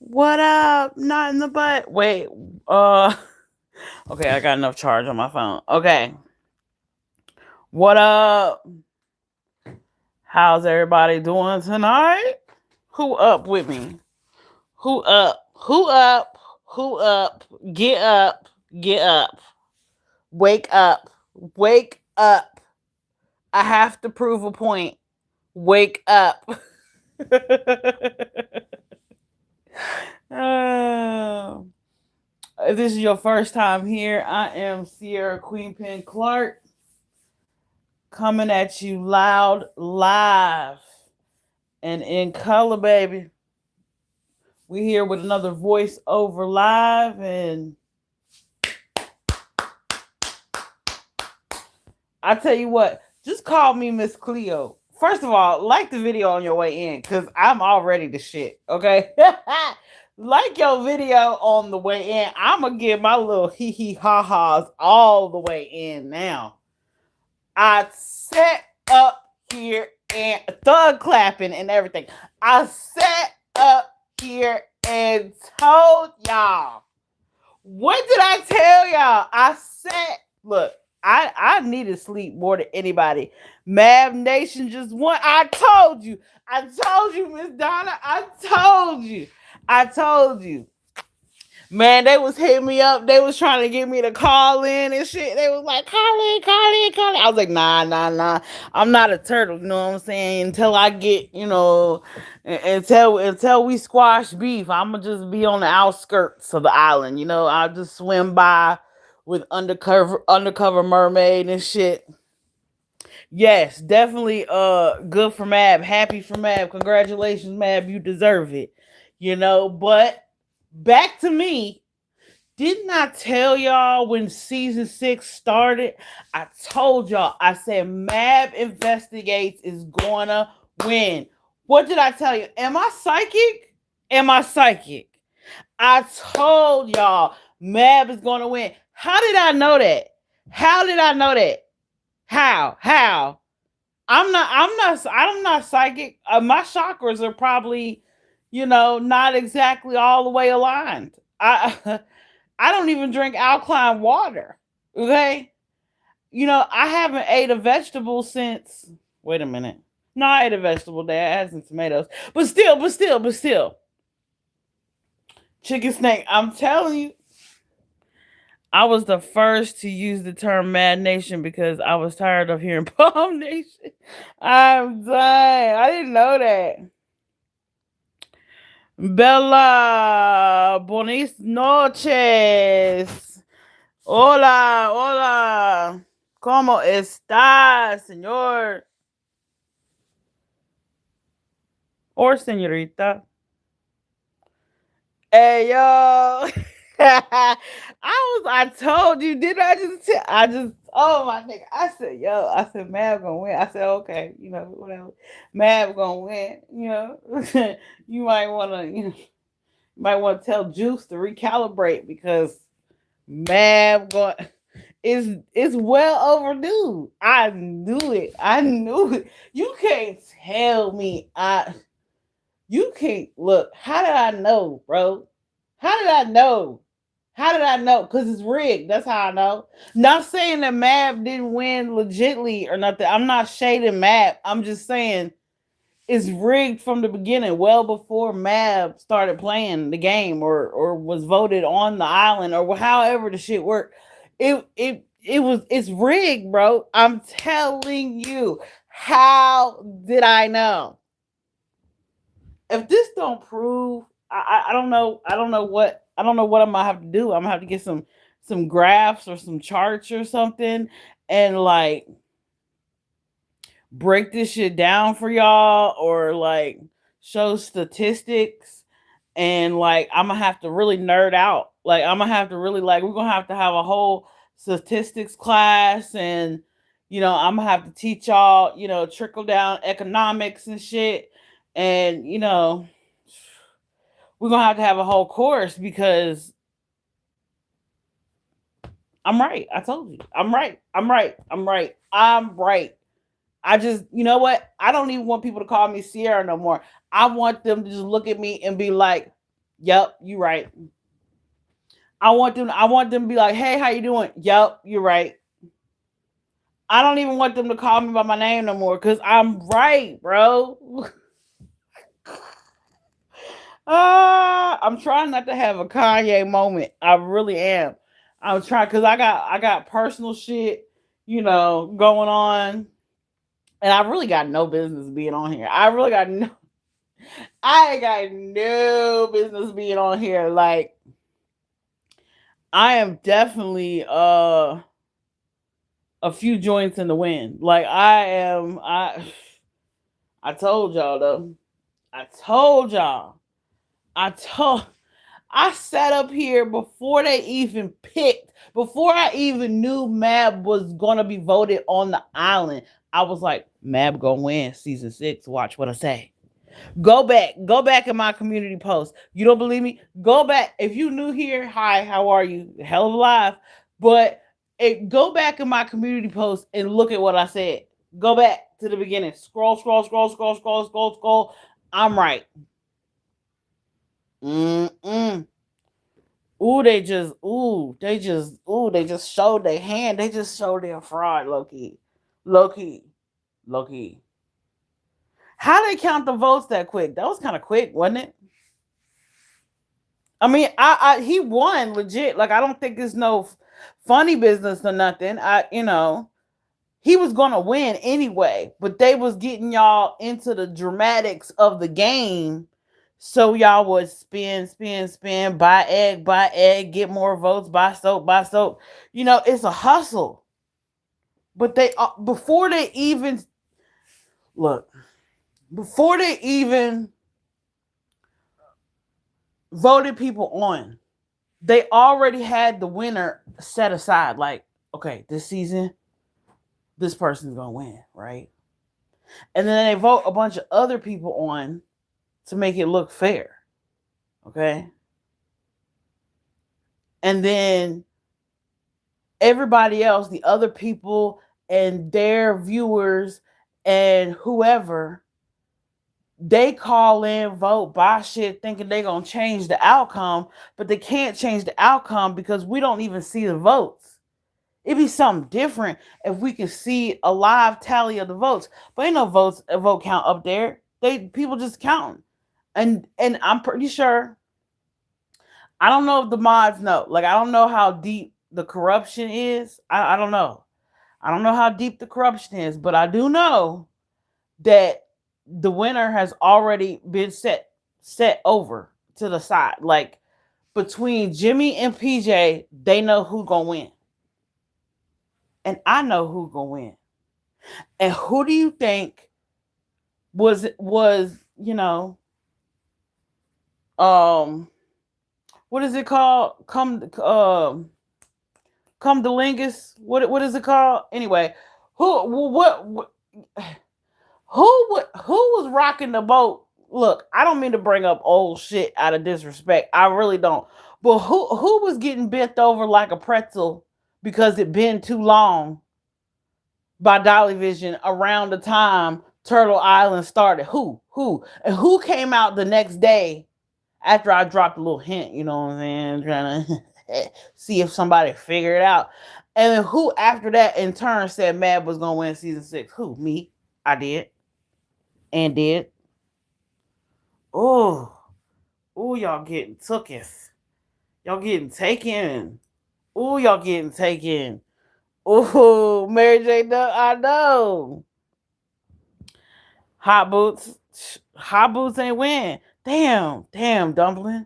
What up? Not in the butt. Wait. Uh. Okay, I got enough charge on my phone. Okay. What up? How's everybody doing tonight? Who up with me? Who up? Who up? Who up? Get up. Get up. Wake up. Wake up. I have to prove a point. Wake up. Oh. If this is your first time here, I am Cierra Queen Pen Clark coming at you loud, live, and in color, baby. We here with another voice over live, and I tell you what, just call me Miss Cleo. First of all, like the video on your way in, cause I'm already the shit. Okay, like your video on the way in. I'm gonna give my little hee hee ha ha's all the way in now. I sat up here and thug clapping and everything. I sat up here and told y'all. What did I tell y'all? I said, look, I needed sleep more than anybody. Mab Nation just won. I told you. I told you, Miss Donna. I told you. I told you. Man, they was hitting me up. They was trying to get me to call in and shit. They was like, call in, call in, call in. I was like, nah. I'm not a turtle, you know what I'm saying? Until I get, until we squash beef, I'ma just be on the outskirts of the island. I'll just swim by with undercover mermaid and shit. Yes, definitely good for Mab. Happy for Mab. Congratulations, Mab. You deserve it. But back to me. Didn't I tell y'all when season 6 started? I told y'all. I said Mab Investigates is gonna win. What did I tell you? Am I psychic? Am I psychic? I told y'all Mab is gonna win. How did I know that? How did I know that? How? How? I'm not psychic. My chakras are probably, not exactly all the way aligned. I I don't even drink alkaline water. Okay? I haven't ate a vegetable since. Wait a minute. No, I ate a vegetable day. I had some tomatoes. But still. Chicken snake. I'm telling you, I was the first to use the term Mad Nation because I was tired of hearing Palm Nation. I'm dying. I didn't know that. Bella, buenas noches. Hola, hola. ¿Cómo está, señor? Or señorita? Hey, yo. I told you, did oh my nigga. I said, Mab gonna win. I said, okay, whatever. Mab gonna win, you might wanna, tell Juice to recalibrate because Mab going it's well overdue. I knew it. I knew it. You can't tell me you can't look. How did I know, bro? How did I know? How did I know? Because it's rigged. That's how I know. Not saying that Mab didn't win legitly or nothing. I'm not shading Mab. I'm just saying it's rigged from the beginning, well before Mab started playing the game or was voted on the island or however the shit worked. It's rigged, bro. I'm telling you. How did I know? If this don't prove, I don't know. I don't know what I'm gonna have to do. I'm gonna have to get some graphs or some charts or something and like break this shit down for y'all or like show statistics and like I'm gonna have to really nerd out. Like I'm gonna have to really like we're gonna have a whole statistics class and I'm gonna have to teach y'all, trickle down economics and shit. And we're gonna have to have a whole course because I'm right. I told you. I'm right. I'm right. I'm right. I'm right. I just, you know what? I don't even want people to call me Cierra no more. I want them to just look at me and be like, Yep, you right. I want them to be like, hey, how you doing? Yep, you're right. I don't even want them to call me by my name no more because I'm right, bro. I'm trying not to have a Kanye moment. I really am. I'm trying because I got personal shit, going on, and I really got no business being on here. I ain't got no business being on here. Like I am definitely a few joints in the wind. Like I told y'all though. I told y'all. I told I sat up here before they even picked, before I even knew Mab was gonna be voted on the island. I was like, Mab gonna win season 6. Watch what I say. Go back in my community post. You don't believe me? Go back. If you new here, hi, how are you? Hell of alive. But go back in my community post and look at what I said. Go back to the beginning. Scroll, scroll, scroll, scroll, scroll, scroll, scroll. I'm right. Mm-mm. They just showed their hand. They just showed their fraud, low key. Low key. Low key. How they count the votes that quick? That was kind of quick, wasn't it? I mean, he won legit. Like I don't think it's no funny business or nothing. He was gonna win anyway, but they was getting y'all into the dramatics of the game, so y'all would spin, spin, spin, buy egg, get more votes, buy soap, buy soap. It's a hustle. But they before they even look, before they even voted people on, they already had the winner set aside. Like, okay, this season, this person's gonna win, right? And then they vote a bunch of other people on to make it look fair, okay? And then everybody else, the other people and their viewers and whoever, they call in, vote, buy shit, thinking they gonna change the outcome, but they can't change the outcome because we don't even see the votes. It'd be something different if we could see a live tally of the votes. But ain't no votes a vote count up there. People just counting. And I'm pretty sure, I don't know if the mods know. Like I don't know how deep the corruption is. I don't know. I don't know how deep the corruption is, but I do know that the winner has already been set over to the side. Like between Jimmy and PJ, they know who gonna win. And I know who gonna win. And who do you think was um what is it called? Come the lingus. What is it called? Anyway, what who was rocking the boat? Look, I don't mean to bring up old shit out of disrespect. I really don't. But who was getting bent over like a pretzel because it been too long by Dolly Vision around the time Turtle Island started? Who? And who came out the next day after I dropped a little hint, you know what I'm saying? Trying to see if somebody figured it out. And then who after that in turn said Mad was gonna win season 6? Who? Me. I did. And did. Oh, y'all getting tooketh. Y'all getting taken. Y'all getting taken. Mary J. I know. Hot boots. Hot boots ain't win. Damn, Dumpling.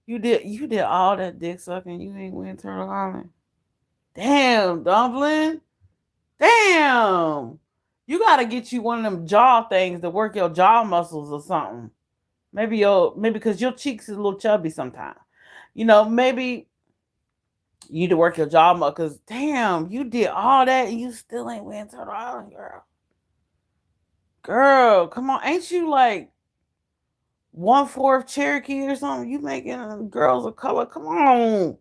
You did all that dick sucking. You ain't win Turtle Island. Damn, Dumpling. Damn. You gotta get you one of them jaw things to work your jaw muscles or something. Maybe because your cheeks is a little chubby sometimes. Maybe you need to work your jaw muscles. Cause damn, you did all that and you still ain't win Turtle Island, girl. Girl, come on. Ain't you like 1/4 Cherokee or something? You making girls of color? Come on.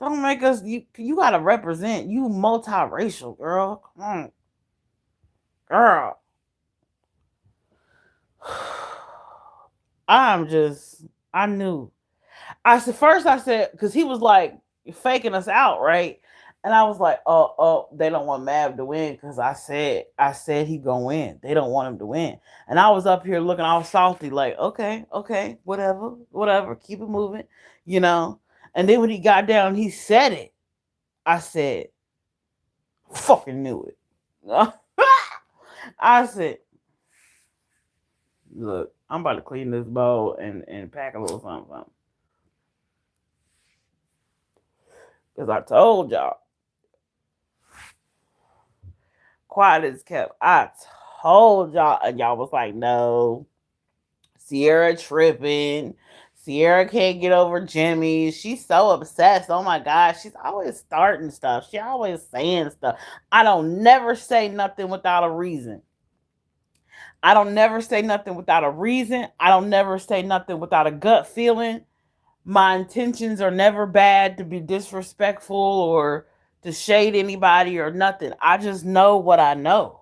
Don't make us. You gotta represent. You multiracial, girl. Come on, girl. I'm just. I knew. I said first I said because he was like faking us out, right? And I was like, oh, they don't want Mav to win because I said he gonna win. They don't want him to win. And I was up here looking all salty, like, okay, whatever, keep it moving, you know. And then when he got down, he said it. I said, fucking knew it. I said, look, I'm about to clean this bowl and pack a little something. Because I told y'all, quiet as kept. I told y'all, and y'all was like, no, Cierra tripping. Cierra can't get over Jimmy. She's so obsessed. Oh my God. She's always starting stuff. She always saying stuff. I don't never say nothing without a reason. I don't never say nothing without a reason. I don't never say nothing without a gut feeling. My intentions are never bad to be disrespectful or to shade anybody or nothing. I just know what I know.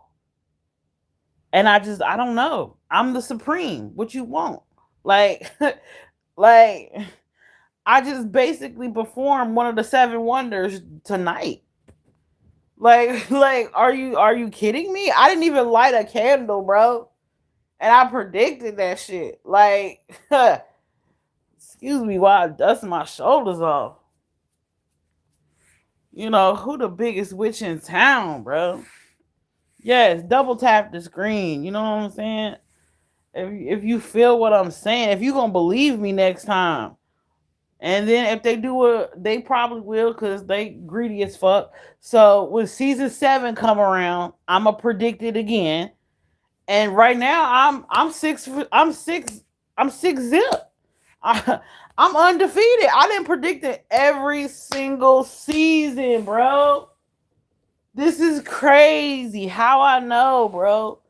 And I don't know. I'm the supreme. What you want? Like, like, I just basically performed one of the seven wonders tonight. Are you kidding me? I didn't even light a candle, bro. And I predicted that shit. Like, excuse me while I dust my shoulders off. You know, who the biggest witch in town, bro? Yes, double tap the screen. You know what I'm saying? If you feel what I'm saying, if you gonna believe me next time, and then if they do it, they probably will because they greedy as fuck. So when season 7 come around, I'ma predict it again. And right now I'm six zip. I, I'm undefeated. I didn't predict it every single season, bro. This is crazy. How I know, bro?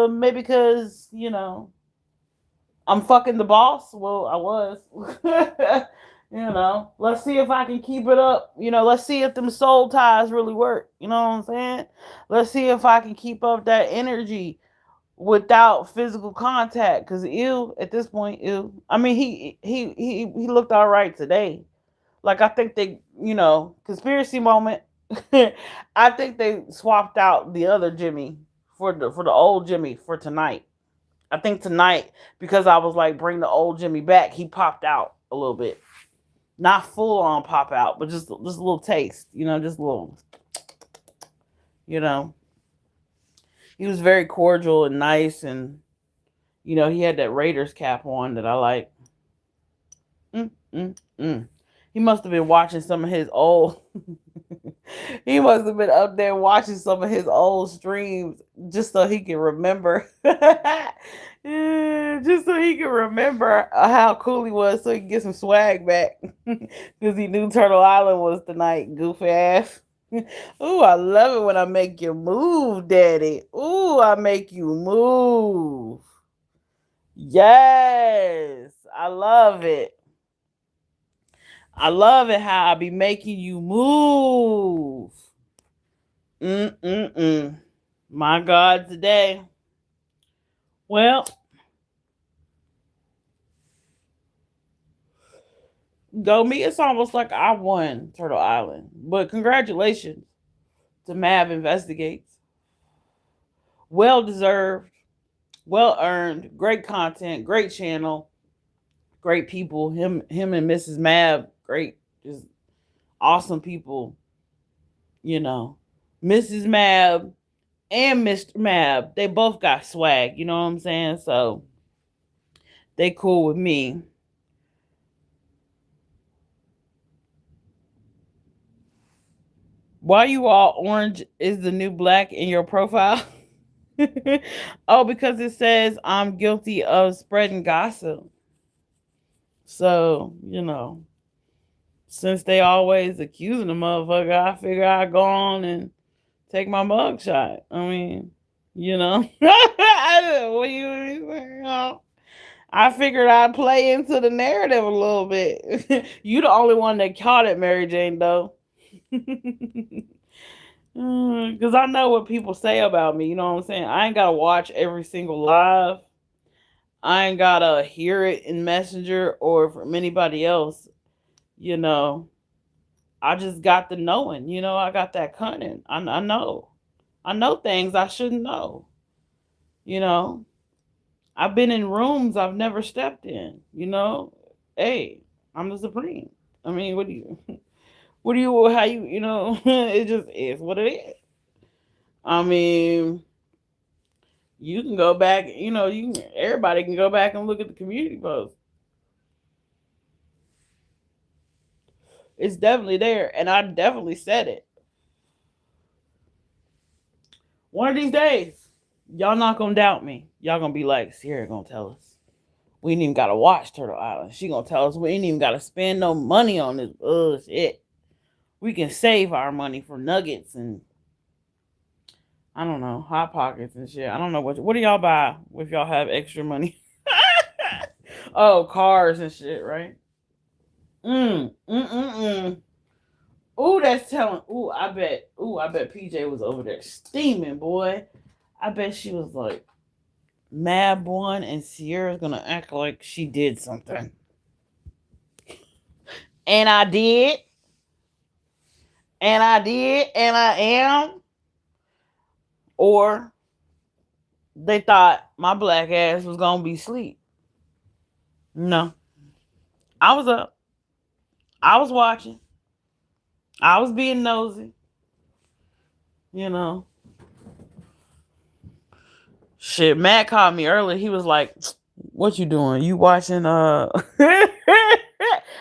Maybe because I'm fucking the boss. Well, I was. Let's see if I can keep it up. Let's see if them soul ties really work. You know what I'm saying? Let's see if I can keep up that energy without physical contact. Cause ew, at this point, ew. I mean, he looked all right today. Like I think they, conspiracy moment. I think they swapped out the other Jimmy for the old Jimmy for tonight. I think tonight because I was like, bring the old Jimmy back. He popped out a little bit, not full on pop out, but just a little taste. Just a little. You know, he was very cordial and nice, and he had that Raiders cap on that I like. Mm, mm, mm. He must have been watching some of his old. He must have been up there watching some of his old streams just so he can remember. Yeah, just so he can remember how cool he was, so he can get some swag back. Because he knew Turtle Island was tonight, goofy ass. Ooh, I love it when I make you move, daddy. Ooh, I make you move. Yes, I love it. I love it how I be making you move. Mm-mm-mm. My God, today. Well, go me. It's almost like I won Turtle Island. But congratulations to Mav Investigates. Well deserved, well earned, great content, great channel, great people. Him and Mrs. Mav, great, just awesome people. You know, Mrs. Mab and Mr. Mab, they both got swag. You know what I'm saying? So they cool with me. Why you all orange is the new black in your profile? Oh, because it says I'm guilty of spreading gossip. So, since they always accusing the motherfucker, I figure I'd go on and take my mug shot. I mean, what you saying? I figured I'd play into the narrative a little bit. You the only one that caught it, Mary Jane, though. Because I know what people say about me. You know what I'm saying? I ain't got to watch every single live. I ain't gotta hear it in Messenger or from anybody else. You know, I just got the knowing. I got that cunning. I know. I know things I shouldn't know. You know, I've been in rooms I've never stepped in. Hey, I'm the supreme. I mean, what do you, how you, it just is what it is. I mean, you can go back, everybody can go back and look at the community post. It's definitely there, and I definitely said it. One of these days, y'all not gonna doubt me. Y'all gonna be like, Sierra gonna tell us. We ain't even gotta watch Turtle Island. She gonna tell us we ain't even gotta spend no money on this shit. We can save our money for nuggets and I don't know, hot pockets and shit. I don't know what do y'all buy if y'all have extra money. Oh, cars and shit, right? Mm. Ooh, that's telling. Ooh, I bet. Ooh, I bet PJ was over there steaming, boy. I bet she was like, Mad one and Sierra's gonna act like she did something. And I did, and I am. Or they thought my black ass was gonna be asleep. No. I was up. I was watching. I was being nosy. You know. Shit, Matt called me earlier. He was like, "What you doing? You watching?"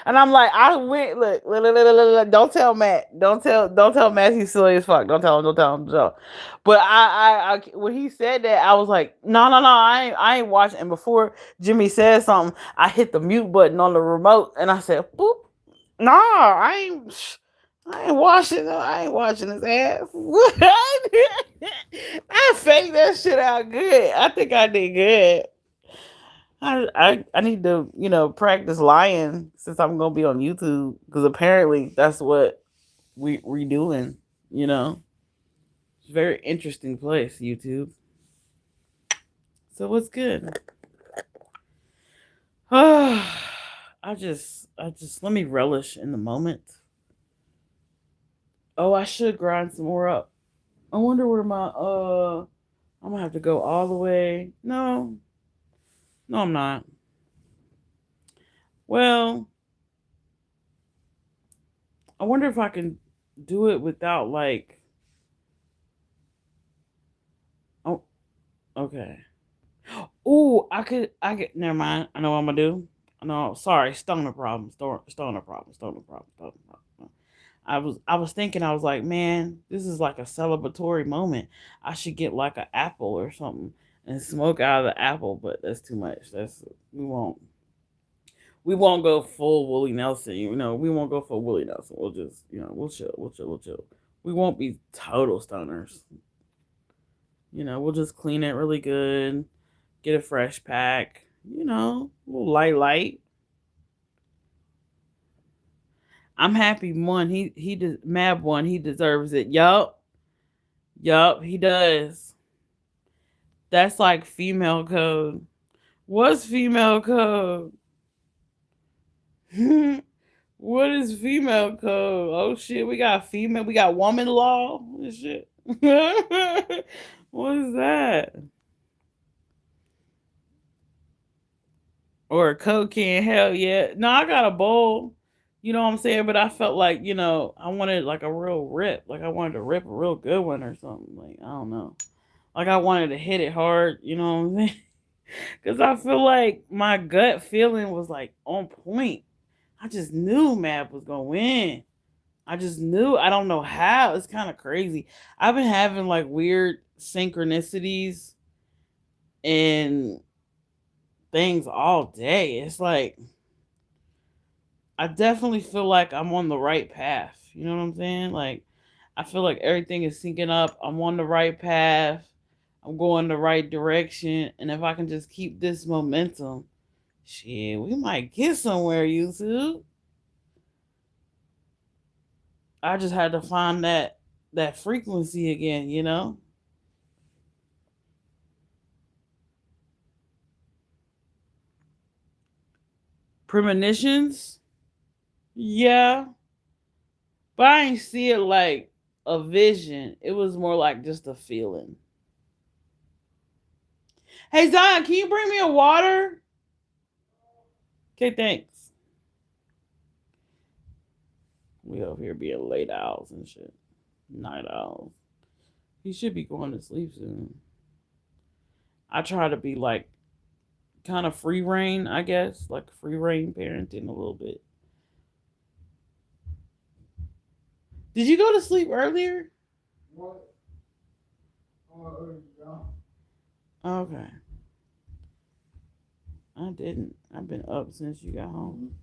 And I'm like, I went. Look. Don't tell Matt. Don't tell Matt he's silly as fuck. Don't tell him. Don't tell him. So, but when he said that, I was like, no. I ain't watching. And before Jimmy said something, I hit the mute button on the remote, and I said, "Boop." No, I ain't watching. I ain't watching his ass. I faked that shit out good. I think I did good. I need to practice lying since I'm gonna be on YouTube because apparently that's what we doing. You know, it's a very interesting place, YouTube. So what's good? I just let me relish in the moment. Oh, I should grind some more up. I wonder where my I'm gonna have to go all the way. No, no, I'm not. Well, I wonder if I can do it without like. Oh, okay. Ooh, I could. Never mind. I know what I'm gonna do. No, sorry. Stoner problem. Stoner problem. Stoner problem. Stoner problem. I was thinking. I was like, man, this is like a celebratory moment. I should get like an apple or something and smoke out of the apple. But that's too much. We won't. We won't go full Willie Nelson. We won't go full Willie Nelson. We'll just, we'll chill. We'll chill. We'll chill. We won't be total stoners. We'll just clean it really good, get a fresh pack, a little light. I'm happy one. Mad one. He deserves it. Yup, he does. That's like female code. What's female code? What is female code? Oh shit, we got female. We got woman law. What shit? What is that? Or a Coke can? Hell yeah. No, I got a bowl. You know what I'm saying? But I felt like, I wanted like a real rip. Like I wanted to rip a real good one or something. Like, I don't know. Like I wanted to hit it hard, you know what I'm saying? Because I feel like my gut feeling was like on point. I just knew Map was going to win. I just knew. I don't know how. It's kind of crazy. I've been having like weird synchronicities and things all day. It's like I definitely feel like I'm on the right path. You know what I'm saying? Like I feel like everything is syncing up. I'm on the right path. I'm going the right direction. And if I can just keep this momentum, shit, we might get somewhere, YouTube. I just had to find that frequency again. Premonitions? Yeah. But I ain't see it like a vision. It was more like just a feeling. Hey Zion, can you bring me a water? Okay, thanks. We over here being late owls and shit. Night owls. He should be going to sleep soon. I try to be like kind of free reign, I guess, like free reign parenting a little bit. Did you go to sleep earlier? What? Okay. I didn't. I've been up since you got home.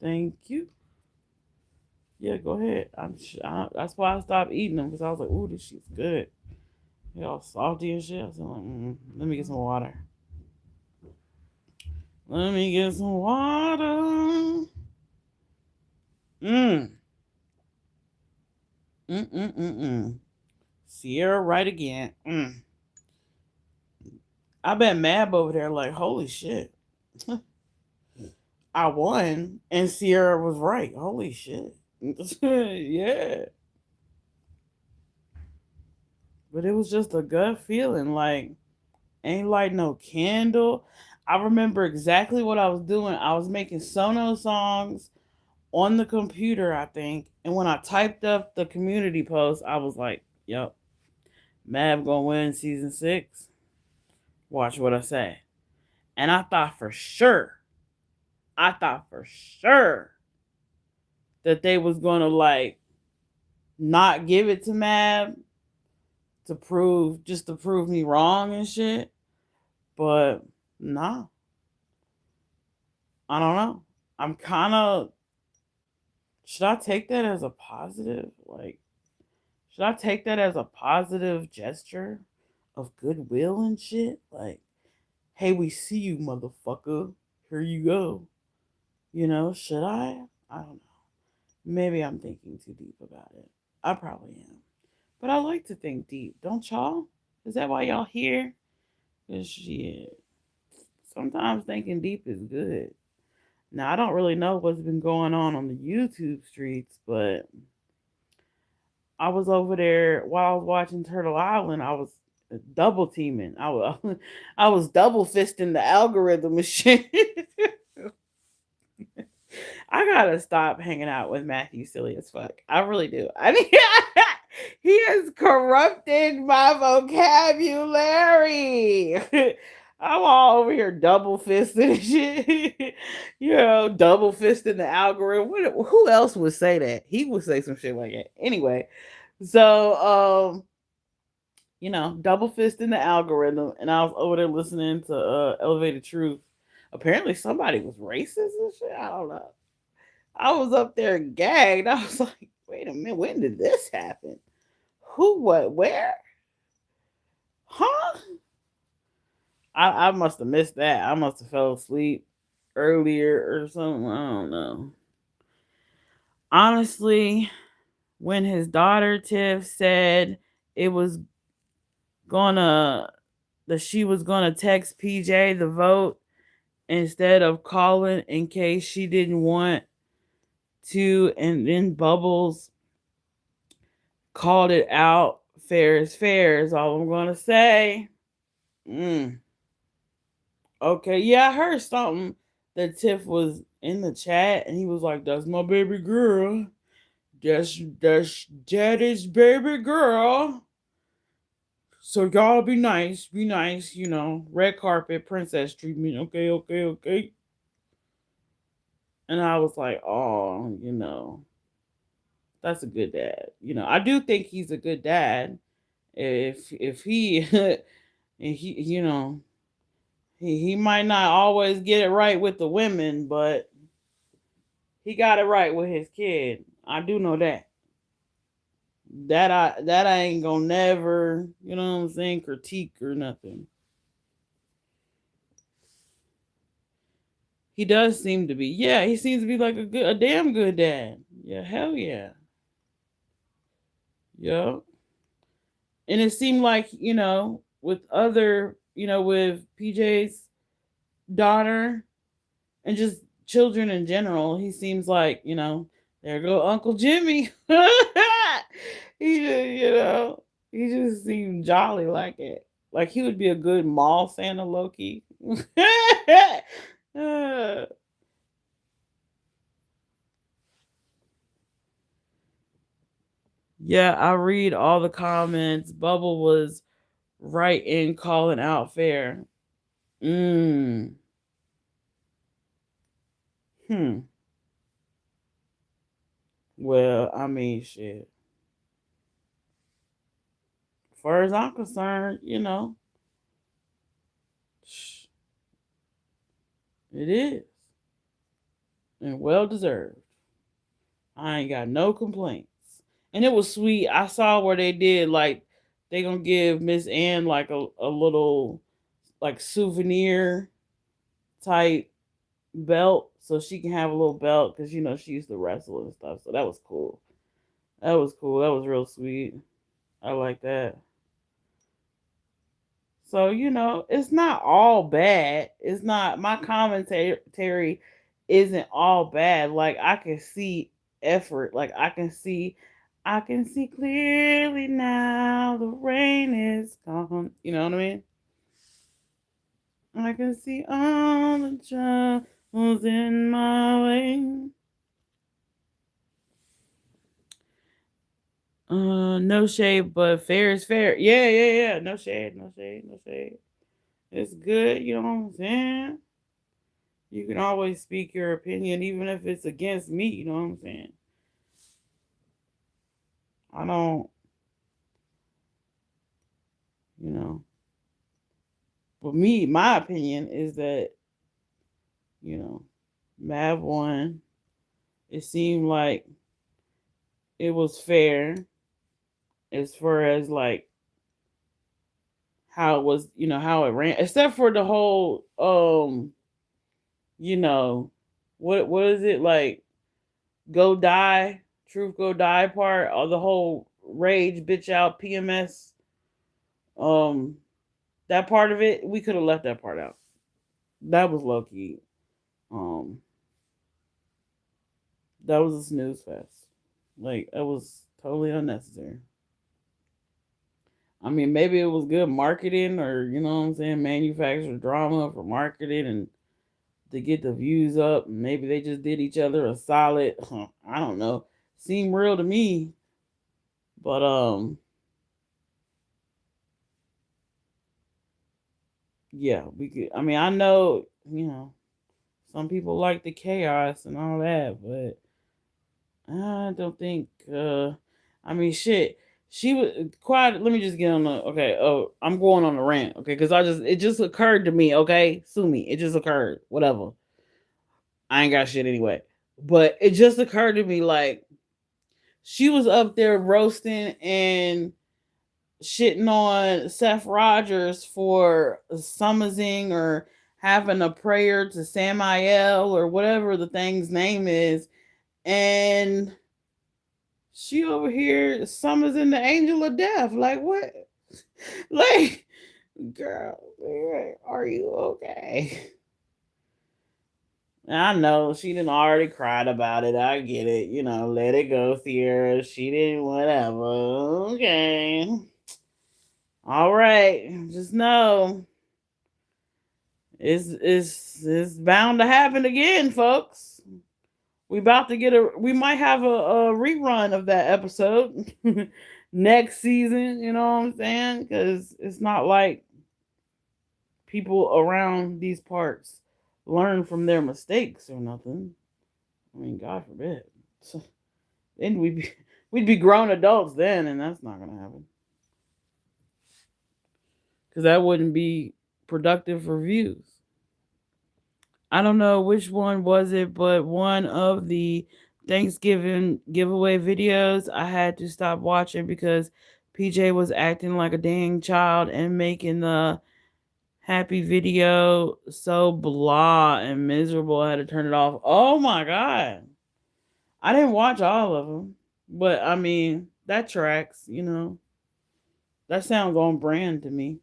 Thank you. Yeah, go ahead. That's why I stopped eating them because I was like, "Ooh, this shit's good." They all salty and shit. I was like, "Let me get some water. Let me get some water." Mm. Mm. Cierra right again. I bet Mab over there like, holy shit. I won and Cierra was right. Holy shit. Yeah. But it was just a gut feeling. Like, ain't like no candle. I remember exactly what I was doing. I was making Sono songs on the computer, I think. And when I typed up the community post, I was like, yep, Mab gonna win season 6. Watch what I say. And I thought for sure that they was gonna like not give it to Mab to prove me wrong and shit. But nah, I don't know. I'm kind of, should I take that as a positive? Like, should I take that as a positive gesture of goodwill and shit? Like, hey, we see you, motherfucker. Here you go. Should I? I don't know. Maybe I'm thinking too deep about it. I probably am. But I like to think deep, don't y'all? Is that why y'all here? Cause shit, sometimes thinking deep is good. Now I don't really know what's been going on the YouTube streets, but I was over there while I was watching Turtle Island. I was double teaming. I was double fisting the algorithm and shit. I gotta stop hanging out with Matthew silly as fuck. I really do. I mean, he has corrupted my vocabulary. I'm all over here double fisting shit. Double fisting the algorithm. Who else would say that? He would say some shit like that. Anyway, so double fisting the algorithm, and I was over there listening to Elevated Truth. Apparently, somebody was racist and shit. I don't know. I was up there gagged. I was like, wait a minute, when did this happen? Who, what, where? Huh? I must have missed that. I must have fell asleep earlier or something. I don't know. Honestly, when his daughter Tiff said it was gonna, that she was gonna text PJ the vote instead of calling in case she didn't want to, and then Bubbles called it out. Fair is all I'm gonna say. Okay, yeah, I heard something that Tiff was in the chat and he was like, "That's my baby girl. That's Daddy's baby girl. So y'all be nice, red carpet, princess treatment. Okay." And I was like, "Oh, that's a good dad. I do think he's a good dad. If he, he might not always get it right with the women, but he got it right with his kid. I do know that. That I ain't gonna never, you know what I'm saying, critique or nothing. He does seem to be. Yeah, he seems to be like a damn good dad. Yeah, hell yeah. Yeah. And it seemed like, with other, with PJ's daughter, and just children in general. He seems like, there go Uncle Jimmy. He just, he just seemed jolly like it. Like he would be a good mall Santa Loki. Uh, yeah, I read all the comments. Bubble was right in calling out fair. Mm. Hmm. Well, I mean, shit. As far as I'm concerned, it is. And well deserved. I ain't got no complaints. And it was sweet. I saw where they did like they gonna give Miss Ann like a little like souvenir type belt so she can have a little belt because she used to wrestle and stuff. So that was cool. That was cool. That was real sweet. I like that. So, it's not all bad. It's not my commentary isn't all bad. Like I can see effort. Like I can see clearly now the rain is gone. You know what I mean? I can see all the troubles in my way. No shade, but fair is fair. Yeah, yeah, yeah. No shade, no shade, no shade. It's good, you know what I'm saying? You can always speak your opinion, even if it's against me. You know what I'm saying? I don't, you know. But me, my opinion is that you know, Mav won. It seemed like it was fair as far as like how it was, how it ran, except for the whole, you know, what is it like? Go die, truth go die part, or the whole rage bitch out PMS. Um, That part of it, we could have left that part out. That was low key. Um, that was a snooze fest. Like that was totally unnecessary. I mean, maybe it was good marketing, or what I'm saying, manufactured drama for marketing and to get the views up. Maybe they just did each other a solid. I don't know. Seemed real to me, but yeah, we could. I mean, I know some people like the chaos and all that, but I don't think. I mean, shit. She was quiet. Let me just get on the. Okay. Oh, I'm going on a rant. Okay, because it just occurred to me. Okay, sue me. It just occurred. Whatever. I ain't got shit anyway. But it just occurred to me like she was up there roasting and shitting on Seth Rogers for summoning or having a prayer to Samael or whatever the thing's name is, and she over here summons in the angel of death. Like what? Like, girl, are you okay? I know she didn't already cried about it. I get it. Let it go, Cierra. She didn't, whatever. Okay. All right. Just know it's bound to happen again, folks. We might have a rerun of that episode next season, you know what I'm saying? Because it's not like people around these parts learn from their mistakes or nothing. I mean, God forbid. Then we'd be grown adults then, and that's not gonna happen. Because that wouldn't be productive for views. I don't know which one was it, but one of the Thanksgiving giveaway videos I had to stop watching because PJ was acting like a dang child and making the happy video so blah and miserable. I had to turn it off. Oh my god. I didn't watch all of them, but I mean, that tracks. That sounds on brand to me.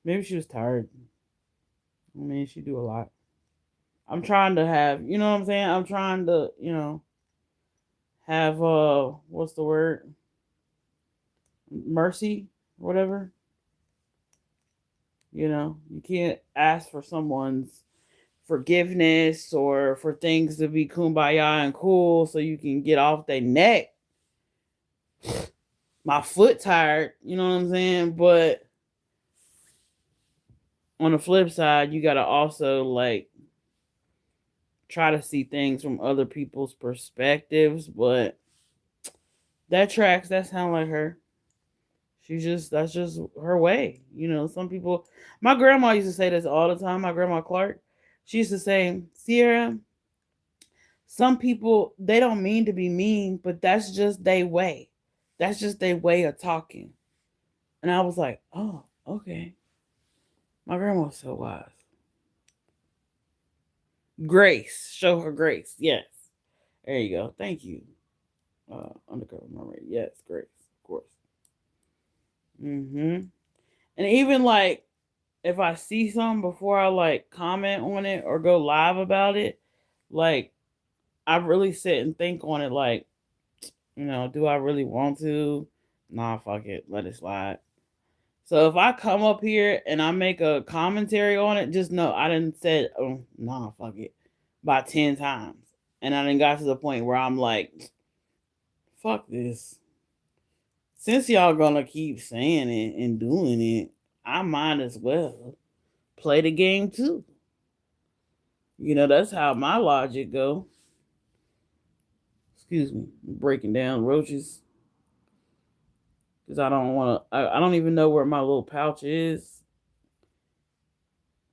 Maybe she was tired. I mean, she do a lot. I'm trying to have, you know what I'm saying? I'm trying to, have what's the word? Mercy, whatever. You can't ask for someone's forgiveness or for things to be kumbaya and cool so you can get off their neck. My foot tired, you know what I'm saying? But on the flip side, you gotta also like try to see things from other people's perspectives. But that tracks, that sound like her. That's just her way. Some people, my grandma used to say this all the time, my grandma Clark. She used to say, Sierra, some people, they don't mean to be mean, but that's just their way. That's just their way of talking. And I was like, oh, okay. My grandma was so wise. Grace. Show her grace. Yes. There you go. Thank you. Undercover memory. Yes, grace. Of course. Mm-hmm. And even like if I see something before I like comment on it or go live about it, like I really sit and think on it like, do I really want to? Nah, fuck it. Let it slide. So if I come up here and I make a commentary on it, just know I didn't said, oh nah, fuck it, about 10 times. And I didn't got to the point where I'm like, fuck this. Since y'all gonna keep saying it and doing it, I might as well play the game too. That's how my logic go. Excuse me, breaking down roaches because I don't want to. I don't even know where my little pouch is,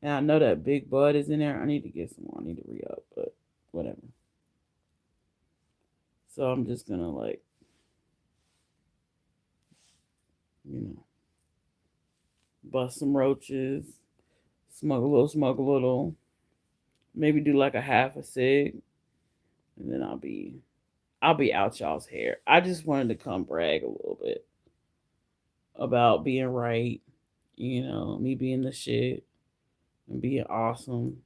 and I know that big bud is in there. I need to get some more. I need to re up, but whatever. So I'm just gonna like, you know, bust some roaches, smoke a little, maybe do like a half a cig, and then I'll be out y'all's hair. I just wanted to come brag a little bit about being right, me being the shit and being awesome.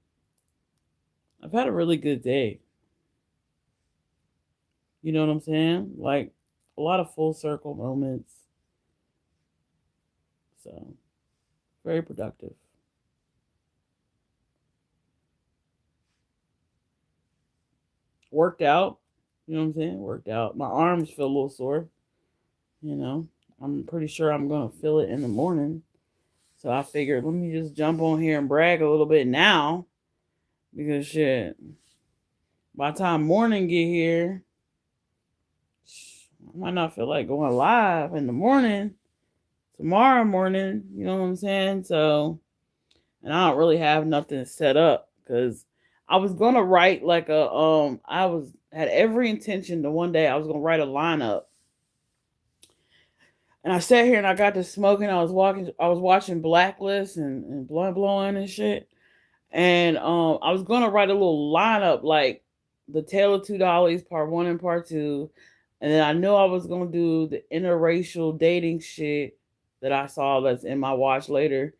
I've had a really good day. You know what I'm saying? Like a lot of full circle moments. So very productive. Worked out. You know what I'm saying? Worked out. My arms feel a little sore. You know, I'm pretty sure I'm gonna feel it in the morning. So I figured let me just jump on here and brag a little bit now because shit, by the time morning get here, I might not feel like going live in the morning. Tomorrow morning, you know what I'm saying? So, and I don't really have nothing set up because I was gonna write like I was had every intention to one day I was gonna write a lineup. And I sat here and I got to smoking. I was watching Blacklist and blunt blowing and shit. And I was gonna write a little lineup like the Tale of Two Dollies Part 1 and Part 2. And then I knew I was gonna do the interracial dating shit that I saw that's in my watch later.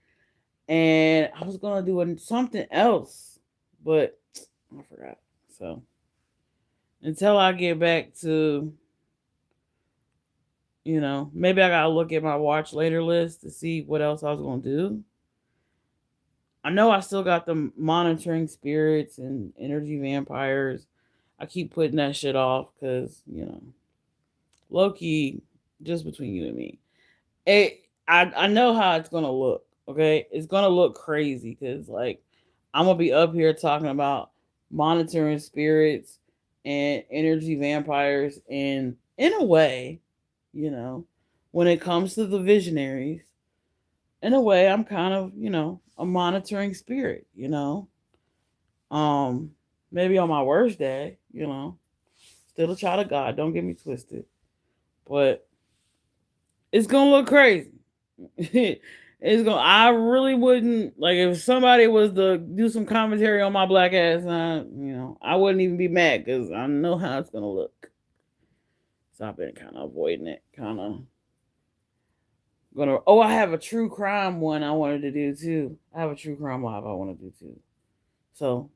And I was gonna do something else, but I forgot. So until I get back to, maybe I gotta look at my watch later list to see what else I was gonna do. I know I still got the monitoring spirits and energy vampires. I keep putting that shit off because, low key, just between you and me. I know how it's gonna look. Okay, it's gonna look crazy because like I'm gonna be up here talking about monitoring spirits and energy vampires, and in a way, you know, when it comes to the visionaries, in a way, I'm kind of a monitoring spirit. Um, maybe on my worst day, still a child of God. Don't get me twisted, but it's gonna look crazy. It's gonna. I really wouldn't like if somebody was to do some commentary on my black ass. I wouldn't even be mad because I know how it's gonna look. So I've been kind of avoiding it, kind of, Gonna. Oh, I have a true crime one I wanted to do too. I have a true crime live I want to do too. So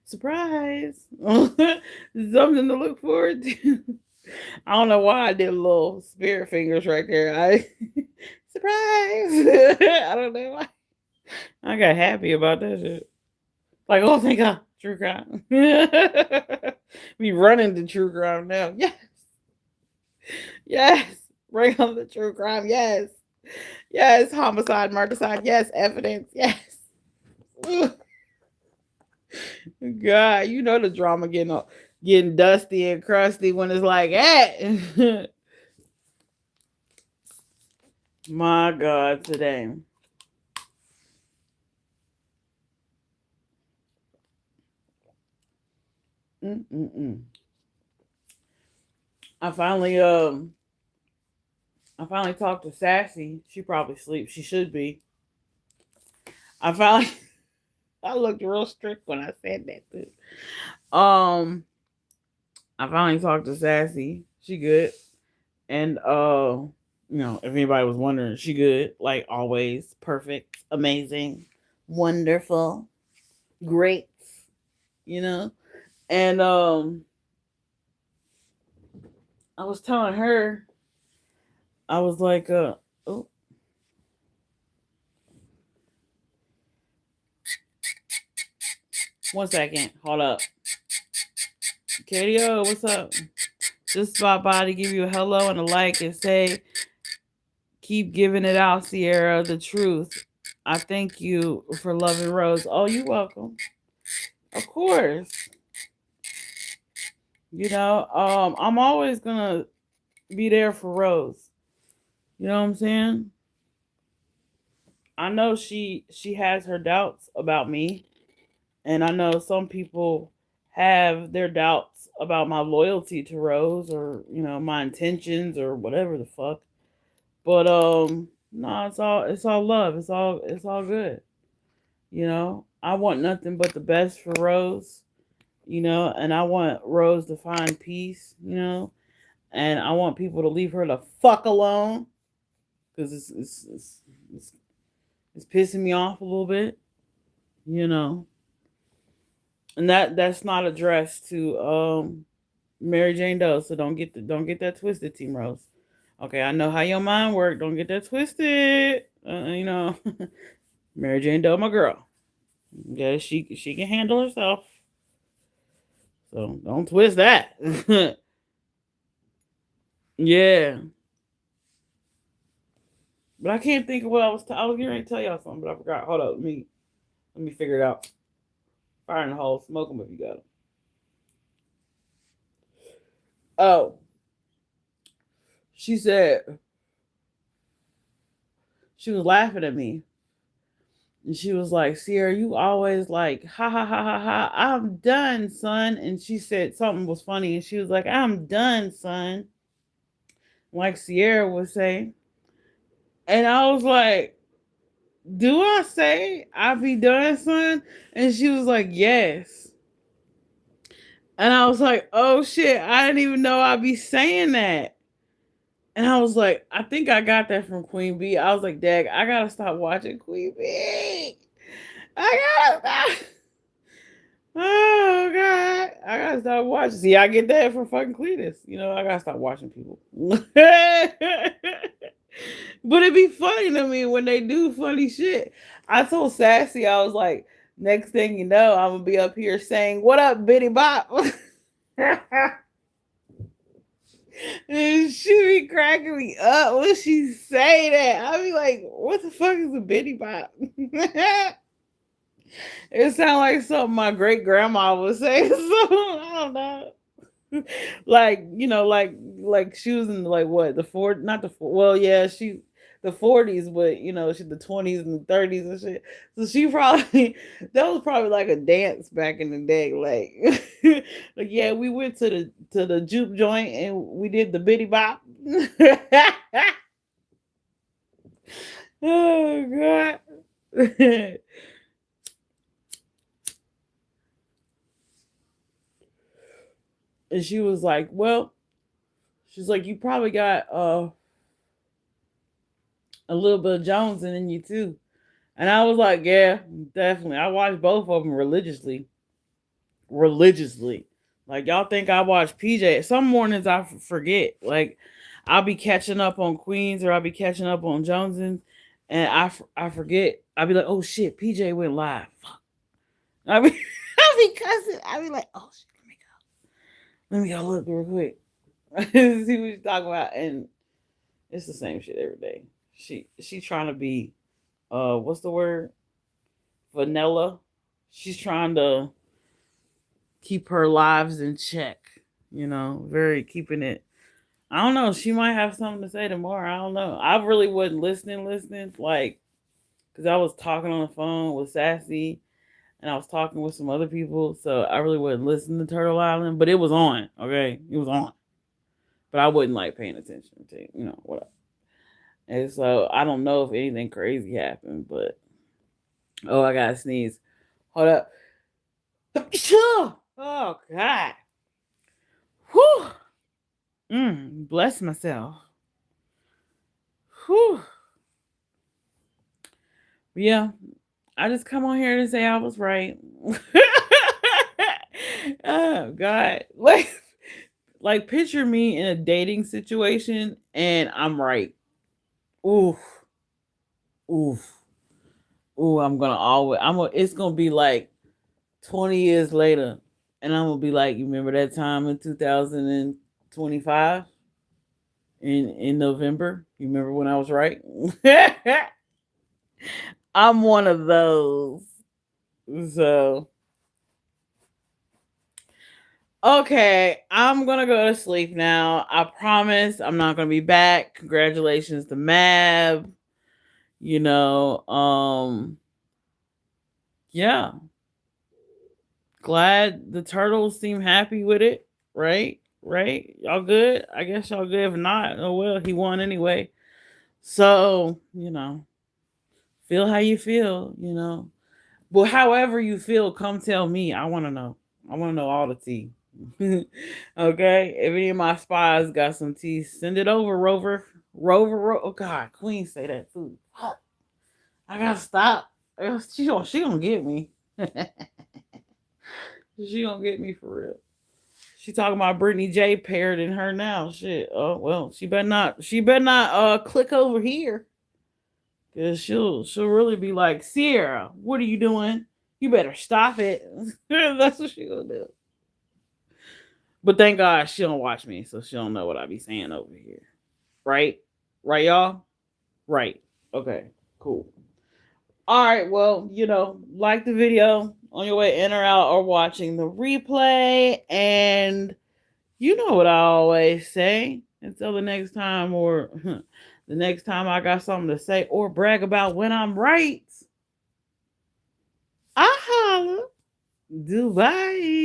surprise, something to look forward to. I don't know why I did little spirit fingers right there. I surprise. I don't know why. I got happy about that shit. Like, oh, thank God, true crime. Be running to true crime now. Yes, yes. Bring on the true crime. Yes, yes. Homicide, murdercide. Yes, evidence. Yes. God, you know the drama getting dusty and crusty when it's like, hey. My God, today. Mm-mm-mm. I finally I finally talked to Sassy. She probably sleeps. She should be. I finally I looked real strict when I said that too. I finally talked to Sassy. She good. And if anybody was wondering, she good. Like always. Perfect. Amazing. Wonderful. Great. You know? And I was telling her, I was like, oh, one second. Hold up. Katie, what's up? Just stop by to give you a hello and a like and say, keep giving it out, Cierra, the truth. I thank you for loving Rose. Oh, you're welcome. Of course. I'm always gonna be there for Rose. You know what I'm saying? I know she has her doubts about me, and I know some people have their doubts about my loyalty to Rose or, my intentions or whatever the fuck. But no, it's all love. It's all good. I want nothing but the best for Rose, and I want Rose to find peace, and I want people to leave her the fuck alone because it's it's pissing me off a little bit, you know, and that's not addressed to Mary Jane Doe, so don't get that twisted, Team Rose. Okay, I know how your mind works. Don't get that twisted. Mary Jane Doe, my girl. Yeah, she can handle herself. So don't twist that. Yeah, but I can't think of what I was getting ready to tell y'all something, but I forgot. Hold up, let me figure it out. Fire in the hole, smoke them if you got them. Oh, she said she was laughing at me, and she was like, "Sierra, you always like ha ha ha ha ha. I'm done, son." And she said something was funny, and she was like, "I'm done, son," like Sierra would say. And I was like, "Do I say I be done, son?" And she was like, "Yes." And I was like, "Oh shit, I didn't even know I'd be saying that." And I was like, "I think I got that from Queen Bee." I was like, "Dag, I gotta stop watching Queen Bee. I gotta stop." Oh God, I gotta stop watching. See, I get that from fucking Cletus. I gotta stop watching people. But it'd be funny to me when they do funny shit. I told Sassy, I was like, next thing you know, I'm gonna be up here saying, "What up, Bitty Bop?" And she be cracking me up when she say that. I be like, "What the fuck is a Bitty Bop?" It sounds like something my great grandma would say. So I don't know. Like like she was in like what the four not the four, well yeah she the 40s, but she the 20s and the 30s and shit, so she probably that was probably like a dance back in the day, like like yeah, we went to the juke joint and we did the bitty bop. Oh God. And she was like, well, she's like, you probably got a little bit of Jones in you too. And I was like, yeah, definitely. I watched both of them religiously. Religiously. Like y'all think I watch PJ. Some mornings I forget. Like I'll be catching up on Queens or I'll be catching up on Jones's, and I forget. I'll be like, oh shit, PJ went live. Fuck. I be I be cussing. I be like, oh shit, let me go look real quick. See what you talking about, and it's the same shit every day. She trying to be what's the word? Vanilla. She's trying to keep her lives in check. Very keeping it. I don't know. She might have something to say tomorrow. I don't know. I really wasn't listening, like, because I was talking on the phone with Sassy and I was talking with some other people. So I really wasn't listening to Turtle Island, but it was on. Okay. It was on. But I wasn't like paying attention to, whatever. And so I don't know if anything crazy happened, but oh, I got to sneeze. Hold up. Oh, God. Whew. Bless myself. Whew. Yeah, I just come on here to say I was right. Oh God, like picture me in a dating situation and I'm right. Oof, oof, ooh. It's gonna be like 20 years later, and I'm gonna be like, you remember that time in 2025 in November? You remember when I was right? I'm one of those. So okay, I'm gonna go to sleep now. I promise I'm not gonna be back. Congratulations to Mab. You know, yeah. Glad the turtles seem happy with it, right? Right? Y'all good? I guess y'all good. If not, oh well, he won anyway. So, feel how you feel. But however you feel, come tell me. I wanna know. I wanna know all the tea. Okay, if any of my spies got some tea, send it over, Rover. Oh God, Queen say that too. Fuck. I gotta stop. She gonna get me. She gonna get me for real. She talking about Brittany J parroting her now. Shit. Oh well, she better not. She better not click over here, cause she'll really be like, Cierra, what are you doing? You better stop it. That's what she gonna do. But thank God she don't watch me, so she don't know what I be saying over here. Right? Right, y'all? Right. Okay. Cool. All right. Well, like the video on your way in or out or watching the replay. And you know what I always say. Until the next time or the next time I got something to say or brag about when I'm right, I holla. Dubai.